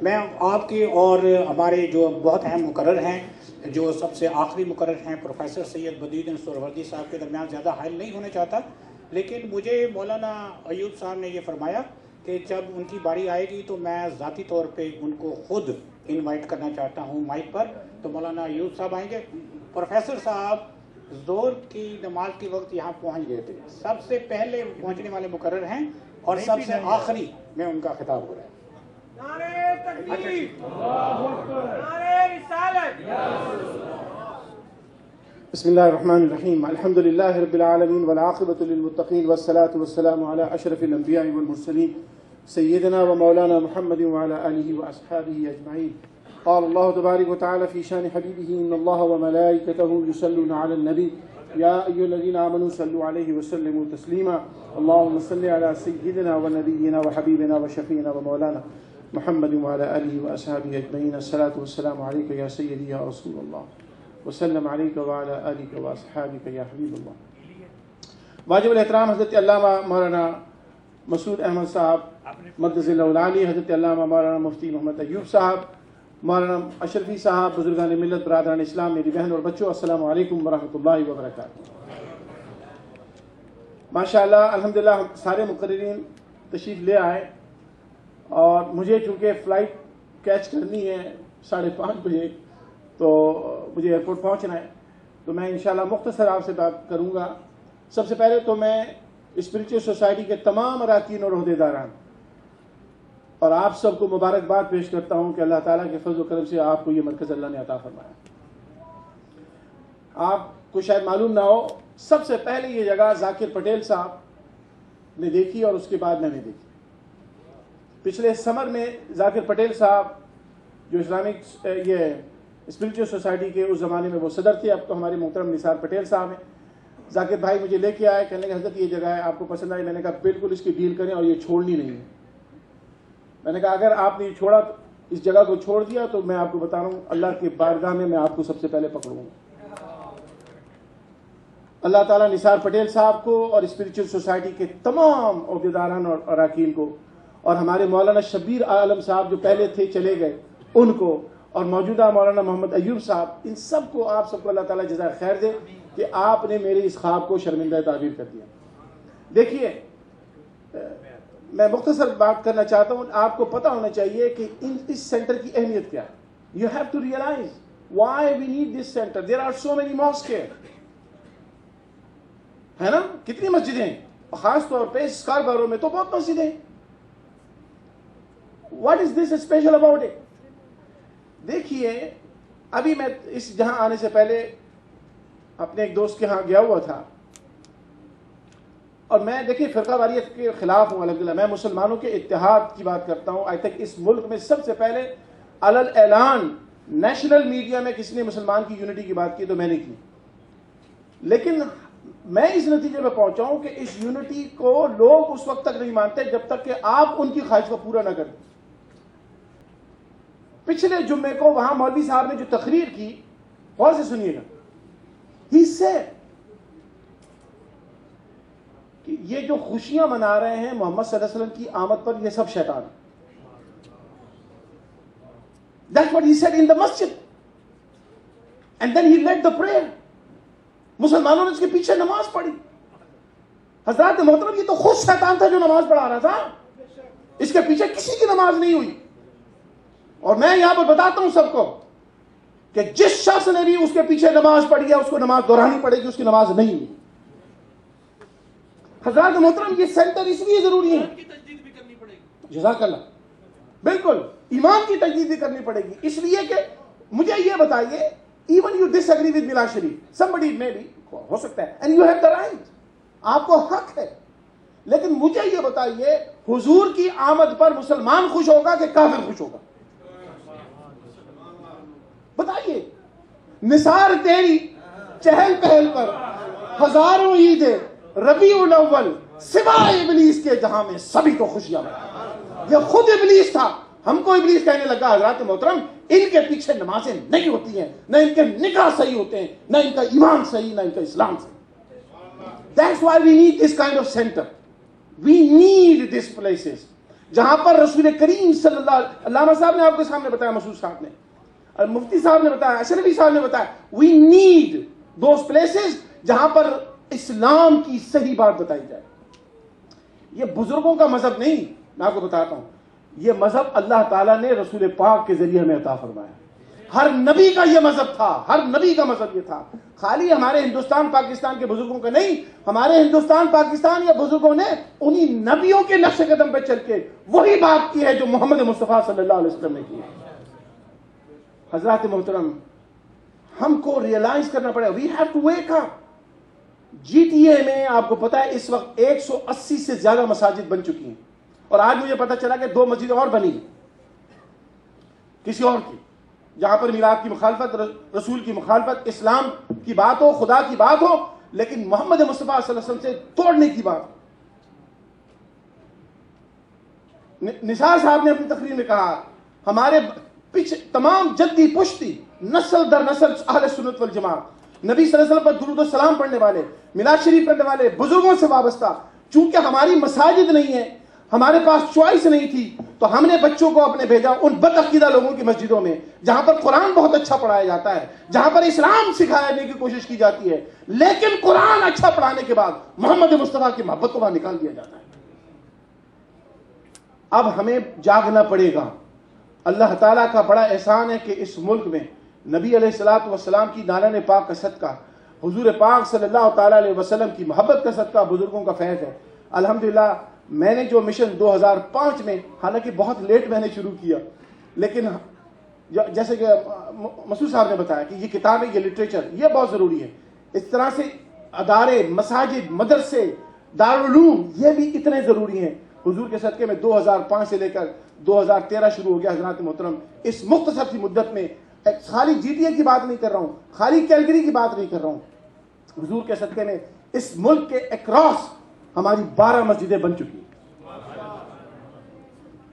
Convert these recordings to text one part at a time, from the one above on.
میں آپ کے اور ہمارے جو بہت اہم مقرر ہیں، جو سب سے آخری مقرر ہیں پروفیسر سید بدیع سہروردی صاحب کے درمیان زیادہ حائل نہیں ہونا چاہتا، لیکن مجھے مولانا ایوب صاحب نے یہ فرمایا کہ جب ان کی باری آئے گی تو میں ذاتی طور پہ ان کو خود انوائٹ کرنا چاہتا ہوں مائک پر. تو مولانا ایوب صاحب آئیں گے. پروفیسر صاحب زور کی نماز کے وقت یہاں پہنچ گئے تھے، سب سے پہلے پہنچنے والے مقرر ہیں اور سب سے آخری میں ان کا خطاب ہو رہا ہے. نعرہ تکبیر، نعرہ رسالت. بسم اللہ الرحمن الرحیم. الحمد للہ رب العالمین والعاقبۃ للمتقین والصلاة والسلام علی اشرف الانبیاء والمرسلین سیدنا و مولانا محمد وعلی آلہ واصحابہ اجمعین. قال اللہ تبارک وتعالی فی شان حبیبہ ان اللہ وملائکتہ یصلون علی النبی یا ایھا الذین آمنوا صلوا علیہ وسلموا تسلیما. اللهم صل علی سیدنا و نبینا و حبیبنا و شفیعنا و مولانا محمد وعلی آلہ واصحابہ اجمعین. الصلاة والسلام علیک یا سیدی یا رسول اللہ وسلم علیک وعلی آلک واصحابک یا حبیب اللہ. واجب الاحترام حضرت علامہ مولانا مسعود احمد صاحب مقدس اللہ العالی، حضرت علامہ مولانا مفتی محمد ایوب صاحب، مولانا اشرفی صاحب، بزرگان ملت، برادران اسلام، میری بہن اور بچوں، السلام علیکم ورحمۃ اللہ وبرکاتہ. ماشاءاللہ الحمدللہ ہم سارے مقررین تشریف لے آئے اور مجھے چونکہ فلائٹ کیچ کرنی ہے 5:30 بجے تو مجھے ایئرپورٹ پہنچنا ہے، تو میں انشاءاللہ مختصر آپ سے بات کروں گا. سب سے پہلے تو میں اسپریچول سوسائٹی کے تمام اراکین اور عہدیداران اور آپ سب کو مبارکباد پیش کرتا ہوں کہ اللہ تعالیٰ کے فضل و کرم سے آپ کو یہ مرکز اللہ نے عطا فرمایا. آپ کو شاید معلوم نہ ہو، سب سے پہلے یہ جگہ ذاکر پٹیل صاحب نے دیکھی اور اس کے بعد میں نے دیکھی. پچھلے سمر میں ذاکر پٹیل صاحب جو اسلامک یہ اسپریچول سوسائٹی کے اس زمانے میں وہ صدر تھے، اب تو ہمارے محترم نثار پٹیل صاحب ہیں. ذاکر بھائی مجھے لے کے آئے، کہنے لگے حضرت یہ جگہ ہے آپ کو پسند آئی؟ میں نے کہا بالکل اس کی ڈیل کریں اور یہ چھوڑنی نہیں ہے. میں نے کہا اگر آپ نے چھوڑا اس جگہ کو چھوڑ دیا تو میں آپ کو بتا رہا ہوں اللہ کی بارگاہ میں آپ کو سب سے پہلے پکڑوں گا. اللہ تعالیٰ نثار پٹیل صاحب کو اور اسپریچول سوسائٹی کے تمام عہدیداران اور اراکین کو اور ہمارے مولانا شبیر عالم صاحب جو پہلے تھے چلے گئے ان کو اور موجودہ مولانا محمد ایوب صاحب، ان سب کو آپ سب کو اللہ تعالیٰ جزائے خیر دے کہ آپ نے میرے اس خواب کو شرمندہ تعبیر کر دیا. دیکھیے میں مختصر بات کرنا چاہتا ہوں. آپ کو پتہ ہونا چاہیے کہ اس سینٹر کی اہمیت کیا ہے. You have to realize why we need this centre. There are so many mask ہے نا، کتنی مسجدیں ہیں، خاص طور پہ اسکاربارو میں تو بہت مسجدیں. What is this special about it? دیکھیے ابھی میں اس جہاں آنے سے پہلے اپنے ایک دوست کے ہاں گیا ہوا تھا اور میں دیکھیے فرقہ واریت کے خلاف ہوں الحمدللہ. میں مسلمانوں کے اتحاد کی بات کرتا ہوں. آج تک اس ملک میں سب سے پہلے علل اعلان نیشنل میڈیا میں کسی نے مسلمان کی یونٹی کی بات کی تو میں نے کی، لیکن میں اس نتیجے میں پہنچا ہوں کہ اس یونٹی کو لوگ اس وقت تک نہیں مانتے جب تک کہ آپ ان کی خواہش کو پورا نہ کریں. پچھلے جمعے کو وہاں مولوی صاحب نے جو تقریر کی غور سے سنیے گا. He said کہ یہ جو خوشیاں منا رہے ہیں محمد صلی اللہ علیہ وسلم کی آمد پر، یہ سب شیطان ہے. That's what he said in the masjid. And then he led the prayer. مسلمانوں نے اس کے پیچھے نماز پڑھی. حضرات محترم یہ تو خود شیطان تھا جو نماز پڑھا رہا تھا، اس کے پیچھے کسی کی نماز نہیں ہوئی. اور میں یہاں پر بتاتا ہوں سب کو کہ جس شخص نے بھی اس کے پیچھے نماز پڑھی ہے اس کو نماز دہرانی پڑے گی، اس کی نماز نہیں ہوئی. حضرات محترم یہ سینٹر اس لیے ضروری ہے، جزاک اللہ، بالکل ایمان کی تجدید بھی کرنی پڑے گی. اس لیے کہ مجھے یہ بتائیے even you disagree with میلاد شریف، somebody may be، ہو سکتا ہے، and you have the right، آپ کو حق ہے، لیکن مجھے یہ بتائیے حضور کی آمد پر مسلمان خوش ہوگا کہ کافر خوش ہوگا؟ بتائیے. نثار تیری چہل پہل پر ہزاروں عیدیں ربیع الاول سوائے ابلیس کے جہاں میں سبھی کو خوشیاں ملیں. یہ خود ابلیس تھا، ہم کو ابلیس کہنے لگا حضرات محترم ان کے پیچھے نمازیں نہیں ہوتی ہیں، نہ ان کے نکاح صحیح ہوتے ہیں، نہ ان کا ایمان صحیح، نہ ان کا اسلام صحیح. That's why we need this kind of center. We need these places. جہاں پر رسول کریم صلی اللہ علیہ وسلم، علامہ صاحب نے آپ کے سامنے بتایا، مسعود صاحب نے، مفتی صاحب نے بتایا، اشرفی صاحب نے بتایا، وی نیڈ دوز پلیسز جہاں پر اسلام کی صحیح بات بتائی جائے. یہ بزرگوں کا مذہب نہیں، میں آپ کو بتاتا ہوں، یہ مذہب اللہ تعالیٰ نے رسول پاک کے ذریعے ہمیں عطا فرمایا. ہر نبی کا یہ مذہب تھا، ہر نبی کا مذہب یہ تھا. خالی ہمارے ہندوستان پاکستان کے بزرگوں کا نہیں، ہمارے ہندوستان پاکستان یا بزرگوں نے انہی نبیوں کے نقش قدم پہ چل کے وہی بات کی ہے جو محمد مصطفیٰ صلی اللہ علیہ وسلم نے کی ہے. حضرات محترم، ہم کو ریئلائز کرنا پڑے، we have to wake up. G T A میں آپ کو پتا ہے اس وقت 180 سے زیادہ مساجد بن چکی ہیں، اور آج مجھے پتا چلا کہ 2 مسجدیں اور بنی ہیں کسی اور کی، جہاں پر میلاد کی مخالفت، رسول کی مخالفت، اسلام کی بات ہو، خدا کی بات ہو، لیکن محمد مصطفیٰ صلی اللہ علیہ وسلم سے توڑنے کی بات. نثار صاحب نے اپنی تقریر میں کہا ہمارے پیچھے تمام جدی پشتی نسل در نسل اہل سنت والجماعت، نبی صلی اللہ علیہ وسلم پر درود و سلام پڑھنے والے، میلاد شریف پڑھنے والے، بزرگوں سے وابستہ. چونکہ ہماری مساجد نہیں ہے، ہمارے پاس چوائس نہیں تھی، تو ہم نے بچوں کو اپنے بھیجا ان بد عقیدہ لوگوں کی مسجدوں میں جہاں پر قرآن بہت اچھا پڑھایا جاتا ہے، جہاں پر اسلام سکھانے کی کوشش کی جاتی ہے، لیکن قرآن اچھا پڑھانے کے بعد محمد مصطفیٰ کی محبت کو وہاں نکال دیا جاتا ہے. اب ہمیں جاگنا پڑے گا. اللہ تعالیٰ کا بڑا احسان ہے کہ اس ملک میں نبی علیہ الصلوۃ والسلام کی نالان پاک کا صدقہ، حضور پاک صلی اللہ تعالیٰ علیہ وسلم کی محبت کا صدقہ، بزرگوں کا فیض ہے. الحمدللہ میں نے جو مشن 2005 میں، حالانکہ بہت لیٹ میں نے شروع کیا، لیکن جیسے کہ مسعود صاحب نے بتایا کہ یہ کتابیں، یہ لٹریچر، یہ بہت ضروری ہے. اس طرح سے ادارے، مساجد، مدرسے، دارالعلوم، یہ بھی اتنے ضروری ہیں. حضور کے صدقے میں 2005 سے لے کر 2013 شروع ہو گیا. حضرات محترم، اس مختصر سی مدت میں خالی جی ٹی اے کی بات نہیں کر رہا ہوں، خالی کیلگری کی بات نہیں کر رہا ہوں، حضور کے صدقے میں اس ملک کے اکراس ہماری 12 مسجدیں بن چکی ہیں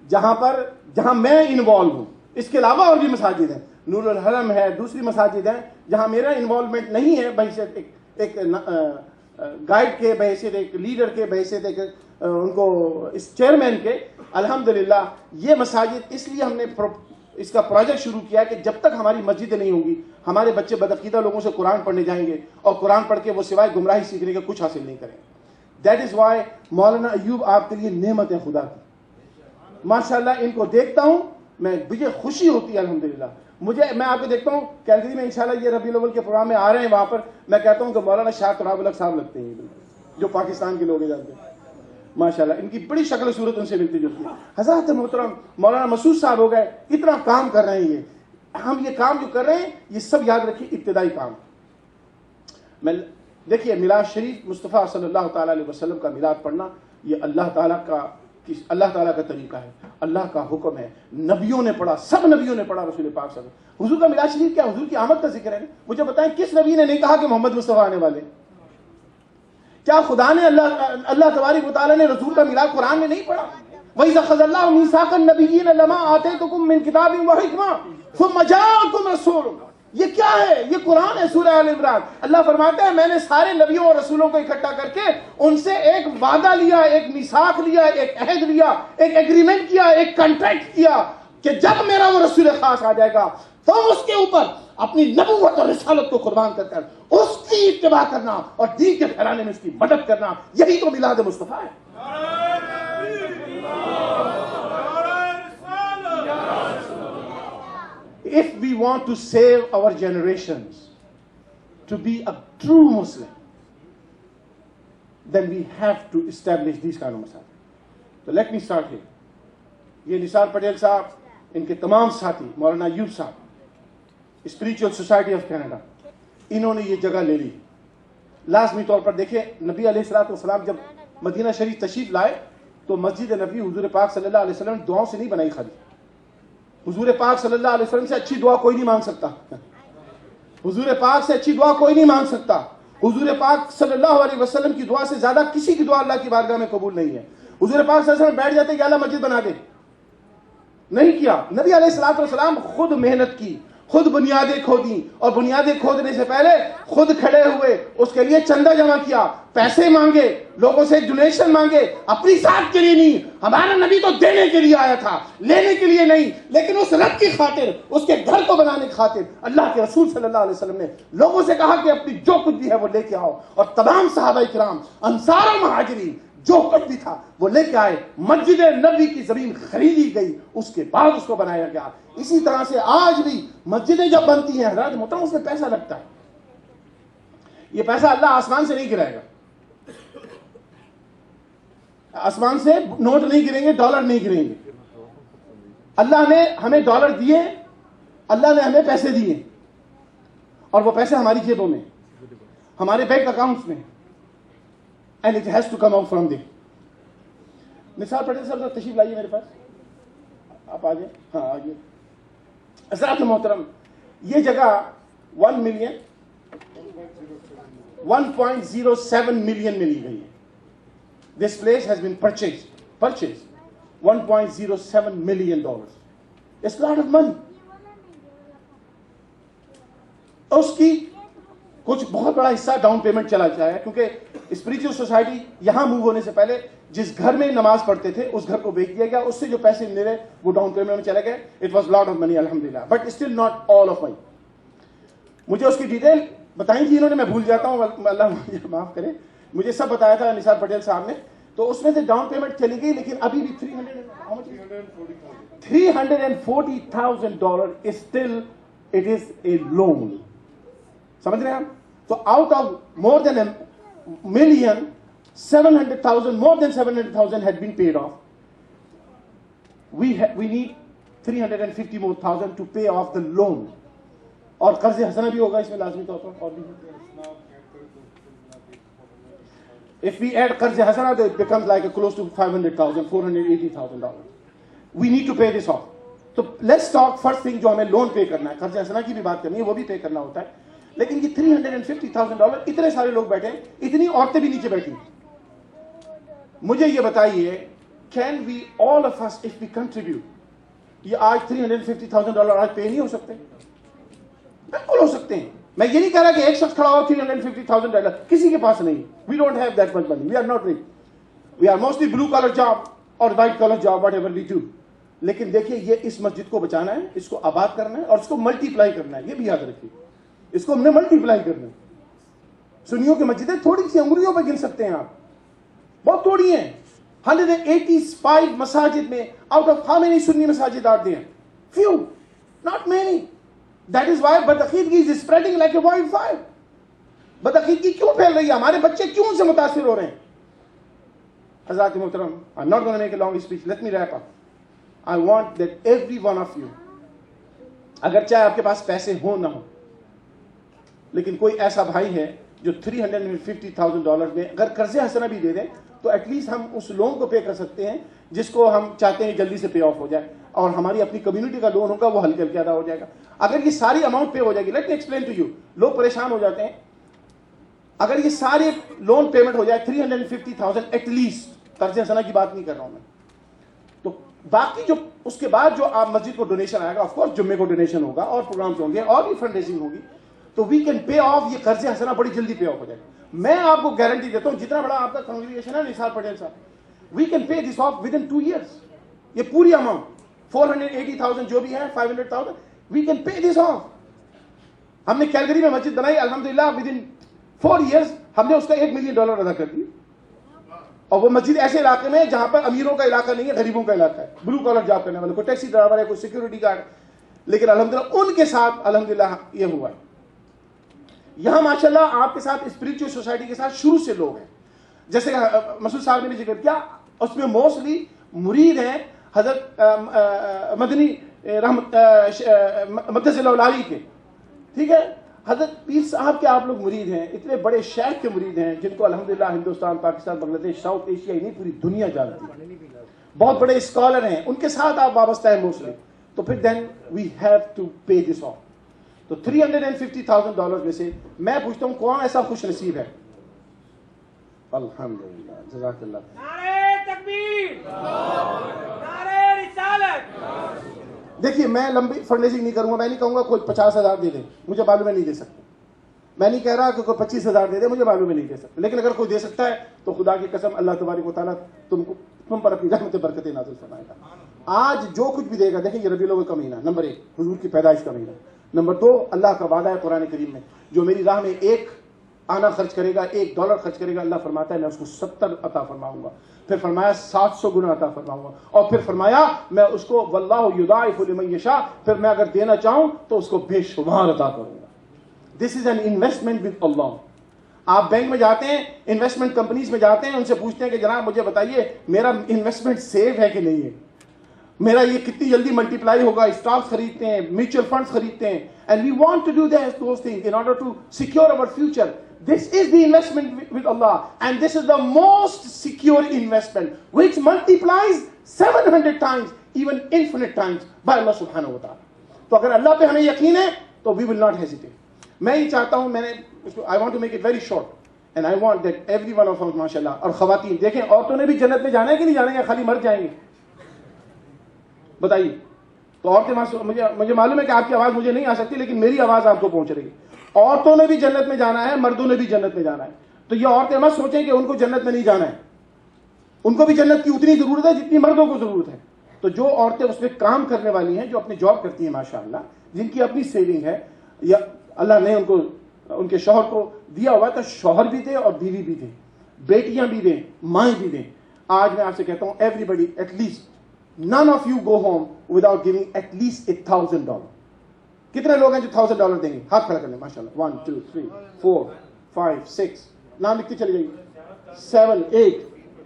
جہاں میں انوالو ہوں. اس کے علاوہ اور بھی مساجد ہیں، نور الحرم ہے، دوسری مساجد ہیں جہاں میرا انوالومنٹ نہیں ہے، بحیثیت ایک گائیڈ کے، بحیثیت ایک لیڈر کے، بحیثیت ایک ان کو اس چیئرمین کے. الحمدللہ یہ مساجد اس لیے ہم نے اس کا پروجیکٹ شروع کیا کہ جب تک ہماری مسجدیں نہیں ہوں گی، ہمارے بچے بدعقیدہ لوگوں سے قرآن پڑھنے جائیں گے، اور قرآن پڑھ کے وہ سوائے گمراہی سیکھنے کے کچھ حاصل نہیں کریں. دیٹ از وائی مولانا ایوب آپ کے لیے نعمت ہے خدا کی. ماشاءاللہ ان کو دیکھتا ہوں مجھے خوشی ہوتی ہے. الحمدللہ میں آپ کو دیکھتا ہوں کیلگری میں، انشاءاللہ یہ ربیع الاول کے پروگرام میں آ رہے ہیں، وہاں پر میں کہتا ہوں کہ مولانا شاہ تراب الگ صاحب لگتے ہیں جو پاکستان کے لوگ ہیں جانتے ہیں. ماشاءاللہ ان کی بڑی شکل و صورت ان سے ملتی جلتی ہے. حضرات محترم، مولانا مسعود صاحب ہو گئے، اتنا کام کر رہے ہیں. ہم یہ کام جو کر رہے ہیں یہ سب یاد رکھیے ابتدائی کام. دیکھیے میلاد شریف، مصطفیٰ صلی اللہ تعالیٰ علیہ وسلم کا میلاد پڑھنا، یہ اللہ تعالیٰ کا طریقہ ہے، اللہ کا حکم ہے. نبیوں نے پڑھا، سب نبیوں نے پڑھا. رسول پاک صلی اللہ علیہ وسلم، حضور کا میلاد شریف کیا؟ حضور کی آمد کا ذکر ہے. مجھے بتائیں کس نبی نے نہیں کہا کہ محمد مصطفیٰ آنے والے؟ کیا خدا نے اللہ تبارک و تعالیٰ نے رسول کا میلاد قرآن میں نہیں پڑھا؟ وَإِذَا أَخَذَ اللَّهُ مِيثَاقَ النَّبِيِّينَ لَمَا آتَيْتُكُم مِّن كِتَابٍ وَحِكْمَةٍ ثُمَّ جَاءَكُمْ رَسُولٌ. یہ کیا ہے؟ یہ قرآن ہے، سورہ آل عمران. اللہ فرماتا ہے میں نے سارے نبیوں اور رسولوں کو اکٹھا کر کے ان سے ایک وعدہ لیا، ایک میثاق لیا، ایک عہد لیا، ایک ایگریمنٹ کیا، ایک کانٹریکٹ کیا کہ جب میرا وہ رسول خاص آ جائے گا تو اس کے اوپر اپنی نبوت اور رسالت کو قربان کر کر اس کی اتباع کرنا اور دین کے پھیلانے میں اس کی مدد کرنا، یہی تو میلاد مصطفیٰ ہے. If we want to save our generations to be a true Muslim, then we have to establish these kind of masajid. So let me start here. یہ نثار پٹیل صاحب، ان کے تمام ساتھی، مولانا ایوب صاحب، اسپریچول سوسائٹی آف کینیڈا، انہوں نے یہ جگہ لے لی. لازمی طور پر دیکھیں نبی علیہ الصلوۃ والسلام جب مدینہ شریف تشریف لائے تو مسجد نبی حضور پاک صلی اللہ علیہ وسلم نے دعاؤں سے نہیں بنائی. خالی حضور پاک صلی اللہ علیہ وسلم سے اچھی دعا کوئی نہیں مانگ سکتا. حضور پاک سے اچھی دعا کوئی نہیں مانگ سکتا. حضور پاک صلی اللہ علیہ وسلم کی دعا سے زیادہ کسی کی دعا اللہ کی بارگاہ میں قبول نہیں ہے. حضور پاک صلی اللہ علیہ وسلم بیٹھ جاتے کہ اللہ مسجد بنا دے، نہیں کیا. نبی علیہ الصلوۃ والسلام خود محنت کی، خود بنیادیں کھودیں اور بنیادیں کھودنے سے پہلے خود کھڑے ہوئے, اس کے لیے چندہ جمع کیا, پیسے مانگے, لوگوں سے ڈونیشن مانگے, اپنی ذات کے لیے نہیں. ہمارا نبی تو دینے کے لیے آیا تھا, لینے کے لیے نہیں, لیکن اس رب کی خاطر, اس کے گھر کو بنانے کی خاطر اللہ کے رسول صلی اللہ علیہ وسلم نے لوگوں سے کہا کہ اپنی جو کچھ بھی ہے وہ لے کے آؤ, اور تمام صحابہ کرام, انصار و مہاجرین جو کچھ بھی تھا وہ لے کے آئے. مسجد نبوی کی زمین خریدی گئی, اس کے بعد اس کو بنایا گیا. اسی طرح سے آج بھی مسجدیں جب بنتی ہیں حضرات محترم, اس میں پیسہ لگتا ہے. یہ پیسہ اللہ آسمان سے نہیں گرائے گا, آسمان سے نوٹ نہیں گریں گے, ڈالر نہیں گریں گے. اللہ نے ہمیں ڈالر دیے, اللہ نے ہمیں پیسے دیے, اور وہ پیسے ہماری جیبوں میں, ہمارے بینک اکاؤنٹس میں, and it has to come out from there. نثار پٹیل صاحب تشریف لائیے میرے پاس, آپ آ جائیں. ہاں آئیے. حضرات محترم, یہ جگہ 1 ملین 1.07 ملین میں لی گئی ہے. This place has been purchased 1.07 million dollars. It's a lot of money. اس کی کچھ بہت بڑا حصہ ڈاؤن پیمنٹ چلا جایا ہے, کیونکہ اسپریچول سوسائٹی یہاں موو ہونے سے پہلے جس گھر میں نماز پڑھتے تھے اس گھر کو بیچ دیا گیا, اس سے جو پیسے ملے وہ ڈاؤن پیمنٹ میں چلے گئے. It was lot of money الحمدللہ, but still not all of money. مجھے اس کی ڈیٹیل بتائی تھی انہوں نے, میں بھول جاتا ہوں, اللہ مجھے معاف کرے. مجھے سب بتایا تھا نثار پٹیل صاحب نے, تو اس میں سے ڈاؤن پیمنٹ چلی گئی, لیکن ابھی بھی $340,000 is still it is a loan. سمجھ رہے ہیں آپ؟ تو out of more than $1,700,000 more than $700,000 had been paid off. We need $350,000 more to pay off the loan. اور قرض حسنہ بھی ہوگا اس میں لازمی طور پر, اور بھی. If we add قرض حسنہ, it becomes like close to $500,000, $480,000. We need to pay this off. So let's talk first thing, جو ہمیں لون پے کرنا ہے. قرض حسنہ کی بھی بات کرنی ہے, وہ بھی پے کرنا ہوتا ہے. لیکن یہ $350,000, اتنے سارے لوگ بیٹھے, اتنی عورتیں بھی نیچے بیٹھی. مجھے یہ بتائیے, can we all of us if we contribute, یہ آج $350,000 آج پے نہیں ہو سکتے؟ بالکل ہو سکتے ہیں. میں یہ نہیں کہہ رہا کہ ایک شخص کھڑا ہو $350,000, کسی کے پاس نہیں. We don't have that much money. We are not rich. We are mostly blue collar job or white collar job, whatever we do. لیکن دیکھیے, یہ اس مسجد کو بچانا ہے, اس کو آباد کرنا ہے, اور اس کو ملٹیپلائی کرنا ہے. یہ بھی یاد رکھیے, اس کو ہم نے ملٹیپلائی کرنا ہے. سنیوں کی مسجدیں تھوڑی سی انگلیوں پہ گن سکتے ہیں آپ, بہت تھوڑی ہیں. 185 مساجد میں out of how many Sunni masajid are there? Few, not many. That is why بدعقیدگی is spreading like a wildfire. بدعقیدگی کیوں پھیل رہی ہے؟ ہمارے بچے کیوں سے متاثر ہو رہے ہیں؟ حضرات محترم, I'm not going to make a long speech. Let me wrap up. I want that every one of you, اگر چاہے آپ کے پاس پیسے ہوں نہ ہوں, لیکن کوئی ایسا بھائی ہے جو $350,000 میں اگر قرض حسنہ بھی دے دیں, تو ایٹ لیسٹ ہم اس لون کو پے کر سکتے ہیں جس کو ہم چاہتے ہیں جلدی سے پے آف ہو جائے, اور ہماری اپنی کمیونٹی کا لون ہوگا وہ ہلکے ہلکے ادا ہو جائے گا. اگر یہ ساری اماؤنٹ پے ہو جائے گی, let me explain to you, لوگ پریشان ہو جاتے ہیں. اگر یہ سارے لون پیمنٹ ہو جائے 350,000 ایٹ لیسٹ, قرض حسنہ کی بات نہیں کر رہا ہوں میں, تو باقی جو اس کے بعد جو آپ مسجد کو ڈونیشن آئے گا, آف کورس جمعے کو ڈونیشن ہوگا اور پروگرامس ہوں گے اور بھی فنڈ ریزنگ ہوگی, تو وی کین پے آف, یہ قرض حسنہ بڑی جلدی پے آف ہو جائے گا. میں آپ کو گارنٹی دیتا ہوں, جتنا بڑا آپ کا کنگریگیشن ہے نثار پٹیل صاحب, we can pay this off within 2 years. یہ پوری اماؤنٹ 480,000 جو بھی ہے, 500,000, وی کین پے دس آف. ہم نے کیلگری میں مسجد بنائی, الحمدللہ ود ان 4 years ہم نے اس کا $1 million ادا کر دیا. اور وہ مسجد ایسے علاقے میں جہاں پر امیروں کا علاقہ نہیں ہے, غریبوں کا علاقہ ہے, بلو کالر جاب کرنے والے, کوئی ٹیکسی ڈرائیور ہے, کوئی سیکورٹی گارڈ, لیکن الحمدللہ ان کے ساتھ الحمدللہ یہ ہوا ہے. یہاں ماشاءاللہ آپ کے ساتھ اسپریچول سوسائٹی کے ساتھ شروع سے لوگ ہیں, جیسے مسعود صاحب نے بھی ذکر کیا, اس میں موسٹلی مرید ہیں حضرت مدنی رحمت مدثر اللہ علیہ کے, ٹھیک ہے. حضرت پیر صاحب کے آپ لوگ مرید ہیں, اتنے بڑے شیخ کے مرید ہیں جن کو الحمدللہ ہندوستان, پاکستان, بنگلہ دیش, ساؤتھ ایشیا ہی نہیں پوری دنیا جانتی ہے. بہت بڑے اسکالر ہیں, ان کے ساتھ آپ وابستہ ہیں موسٹلی. تو پھر then we have to pay this off. تو $350,000 میں سے میں پوچھتا ہوں کون ایسا خوش نصیب ہے؟ الحمدللہ, جزاک اللہ. نعرہ تکبیر, نعرہ رسالت. دیکھیے میں لمبی فنڈ ریزنگ نہیں کروں گا, میں نہیں کہوں گا کوئی 50,000 دے دے, مجھے معلوم ہے نہیں دے سکتے. میں نہیں کہہ رہا کہ کوئی 25,000 دے دے, مجھے معلوم ہے نہیں دے سکتے. لیکن اگر کوئی دے سکتا ہے تو خدا کی قسم اللہ تبارک و تعالیٰ تم پر اپنی رحمت برکتیں نازل فرمائے گا. آج جو کچھ بھی دے گا, دیکھیں یہ ربیع الاول کا مہینہ, نمبر 1 حضور کی پیدائش کا مہینہ, نمبر 2 اللہ کا وعدہ ہے قرآن کریم میں, جو میری راہ میں 1 آنا خرچ کرے گا, $1 خرچ کرے گا, اللہ فرماتا ہے میں اس کو 70 عطا فرماؤں گا. پھر فرمایا 700 گنا عطا فرماؤں گا, اور پھر فرمایا میں اس کو واللہ یضاعف لمن یشاء, پھر میں اگر دینا چاہوں تو اس کو بے شمار عطا کروں گا. دس از این انویسٹمنٹ ود اللہ. آپ بینک میں جاتے ہیں, انویسٹمنٹ کمپنیز میں جاتے ہیں, ان سے پوچھتے ہیں کہ جناب مجھے بتائیے میرا انویسٹمنٹ سیف ہے کہ نہیں ہے, میرا یہ کتنی جلدی ملٹیپلائی ہوگا. اسٹاکس خریدتے ہیں, میوچل فنڈز خریدتے ہیں, and we want to do those things in order to secure our future. This is the investment with Allah, and this is the most secure investment, which multiplies 700 times, even infinite times by Allah subhanahu wa ta'ala. تو اگر اللہ پہ ہمیں یقین ہے تو we will not hesitate. میں یہ چاہتا ہوں, I want to make it very short, and I want that every one of us, mashallah, اور خواتین دیکھیں, عورتوں نے بھی جنت میں جانا ہے کہ نہیں جانا ہے, خالی مر جائیں گے بتائیے. تو عورتیں, مجھے معلوم ہے کہ آپ کی آواز مجھے نہیں آ سکتی, لیکن میری آواز آپ کو پہنچ رہی ہے. عورتوں نے بھی جنت میں جانا ہے, مردوں نے بھی جنت میں جانا ہے. تو یہ عورتیں مت سوچیں کہ ان کو جنت میں نہیں جانا ہے, ان کو بھی جنت کی اتنی ضرورت ہے جتنی مردوں کو ضرورت ہے. تو جو عورتیں اس میں کام کرنے والی ہیں, جو اپنی جاب کرتی ہیں ماشاءاللہ, جن کی اپنی سیونگ ہے, یا اللہ نے ان کو ان کے شوہر کو دیا ہوا ہے, تو شوہر بھی دے اور بیوی بھی دے, بیٹیاں بھی دیں, مائیں بھی دیں. آج میں آپ سے کہتا ہوں, everybody at least none of you go home without giving at least $1,000. کتنے لوگ ہیں جو $1,000 دیں گے؟ ہاتھ کھڑا کر لیں ماشاءاللہ. 1 2 3 4 5 6 نام لکھتے چلے جائیے. 7 8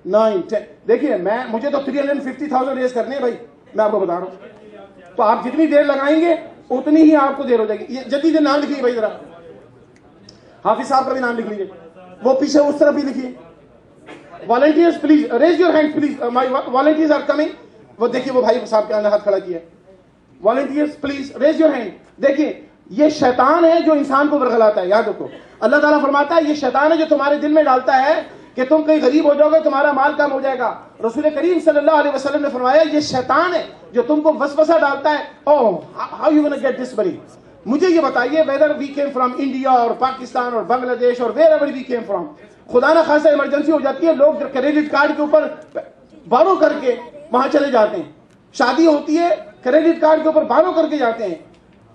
9 10. دیکھیے مجھے تو 350,000 ریز کرنے ہیں بھائی, میں آپ کو بتا رہا ہوں. تو آپ جتنی دیر لگائیں گے اتنی ہی آپ کو دیر ہو جائے گی. جلدی سے نام لکھیے بھائی, ذرا حافظ صاحب کا بھی نام لکھ لیجیے, وہ پیچھے اس طرف بھی لکھیے. Volunteers please raise your hand please, my volunteers are coming. وہ دیکھیے وہ بھائی صاحب کے ہاتھ کھڑا کیا ہے. Volunteers please raise your hand. دیکھیں یہ شیطان ہے جو انسان کو ورغلاتا ہے. یاد رکھو, اللہ تعالیٰ فرماتا ہے یہ شیطان ہے جو تمہارے دل میں ڈالتا ہے کہ تم کہیں غریب ہو جاؤ گے, تمہارا مال کم ہو جائے گا. رسول کریم صلی اللہ علیہ وسلم نے فرمایا یہ شیطان ہے جو تم کو وسوسہ ڈالتا ہے. Oh how you gonna get this money. مجھے یہ بتائیے whether we came from India اور پاکستان اور بنگلہ دیش اور wherever we came from, خدا نہ خاصا ایمرجنسی ہو جاتی ہے, لوگ کریڈٹ کارڈ کے اوپر بارو کر کے وہاں چلے جاتے ہیں. شادی ہوتی ہے کریڈٹ کارڈ کے اوپر بارو کر کے جاتے ہیں.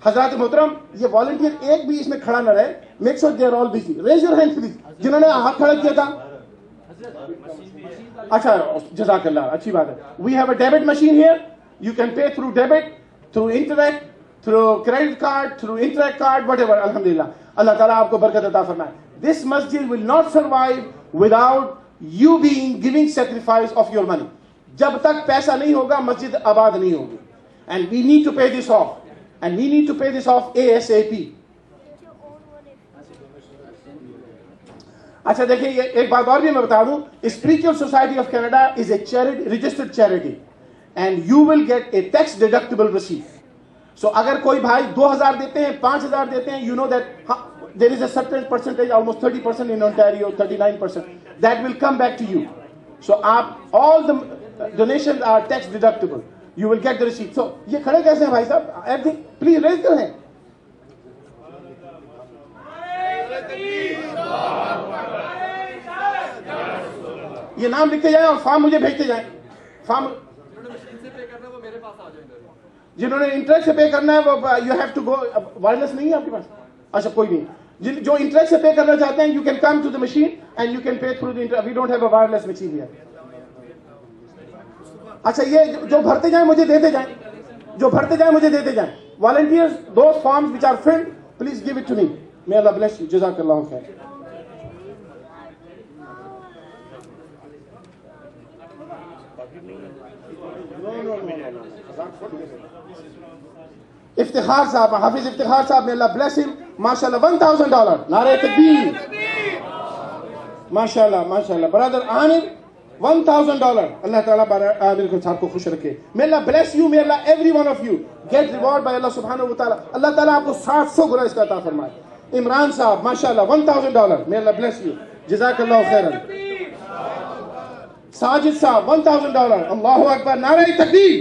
حضرات محترم, یہ والنٹیئر ایک بھی اس میں کھڑا نہ رہے. Make sure they are all busy. Raise your hand please, جنہوں نے ہاتھ کھڑا کیا تھا. اچھا جزاک اللہ, اچھی بات ہے. We have a debit machine here, you can pay through debit, through internet, through credit card, through internet card, whatever. الحمدللہ, اللہ تعالیٰ آپ کو برکت عطا فرمائے. دس مسجد will not survive without you being giving sacrifice of your money. جب تک پیسہ نہیں ہوگا مسجد آباد نہیں ہوگی. And we need to pay this off, and we need to pay this off ASAP. اچھا دیکھیں ایک بات اور بھی میں بتا دوں, spiritual society of Canada is a charity, registered charity, and you will get a tax deductible receipt. So اگر کوئی بھائی 2,000 دیتے ہیں, 5,000 دیتے ہیں, you know that there is a certain percentage, almost 30% in Ontario, 39%, that will come back to you. So all the donations are tax deductible. You will get the receipt. So یہ کھڑے کیسے ہیں بھائی صاحب؟ Everything, please raise your hand. یہ نام لکھتے جائیں اور فارم مجھے بھیجتے جائیں. فارم جنہوں نے انٹرسٹ سے پے کرنا ہے وہ you have to go. Wireless نہیں ہے آپ کے پاس؟ اچھا کوئی نہیں. جو انٹرسٹ سے پے کرنا چاہتے ہیں you can come to the machine and you can pay through the interest. We don't have a wireless machine here. اچھا یہ جو بھرتے جائیں مجھے دیتے جائیں, جو بھرتے جائیں مجھے دیتے جائیں. Volunteers, those forms which are filled, please give it to me. May Allah bless you. جزاک اللہ خیر. افتخار صاحب, حافظ افتخار صاحب, may Allah bless him. ماشاءاللہ $1,000. نعرہ تکبیر. ماشاءاللہ ماشاءاللہ. برادر عامر $1,000. اللہ تعالیٰ عامر صاحب کو خوش رکھے. May Allah bless you. May Allah every one of you get reward by Allah subhanahu wa ta'ala. اللہ تعالیٰ آپ کو 700 گنا اس کا عطا فرمائے. عمران صاحب ماشاءاللہ $1,000. May Allah bless you. جزاک اللہ خیرا. ساجد صاحب $1,000. اللہ اکبر. نعرہ تکبیر.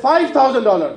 $5000,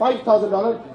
$5000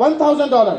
$1000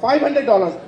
$500,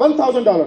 $1000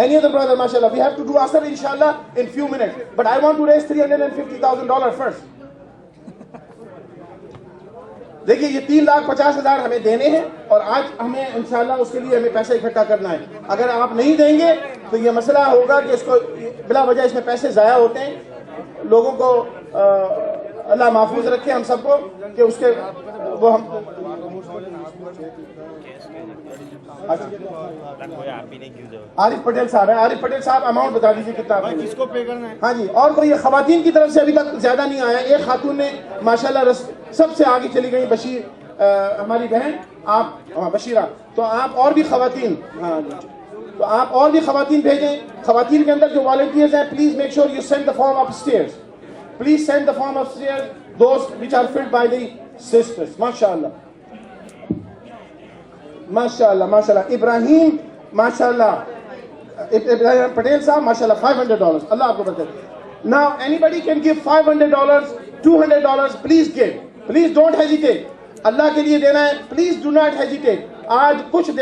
Any other brother, mashallah? We have to do asr inshallah in few minutes. But I want to raise $350,000 first. دیکھیے یہ 3,50,000 ہمیں دینے ہیں اور آج ہمیں انشاءاللہ اس کے لیے ہمیں پیسے اکٹھا کرنا ہے. اگر آپ نہیں دیں گے تو یہ مسئلہ ہوگا کہ اس کو بلا وجہ اس میں پیسے ضائع ہوتے ہیں. لوگوں کو اللہ محفوظ رکھے ہم سب کو کہ اس کے وہ ہم عارف پٹیل صاحب ہیں. عارف پٹیل صاحب اماؤنٹ بتا دیجیے کتنا کس کو پے کرنا ہے. ہاں جی. اور کوئی خواتین کی طرف سے ابھی تک زیادہ نہیں آیا. ایک خاتون نے ماشاءاللہ سب سے آگے چلی گئی, بشیر ہماری بہن, آپ بشیرہ. تو آپ اور بھی خواتین, ہاں تو آپ اور بھی خواتین بھیجیں. خواتین کے اندر جو والنٹیئرز ہیں, please make sure you send the form upstairs. Please send the form upstairs, those which are filled by the sisters. MashaAllah. MashaAllah, MashaAllah. Ibrahim, MashaAllah. Ibrahim Patel Sahab, MashaAllah, $500. Allah aapko barkat. Now, anybody can give $500, $200. Please give. Please don't hesitate. Allah ke liye dena hai. Please do not hesitate. Aaj kuch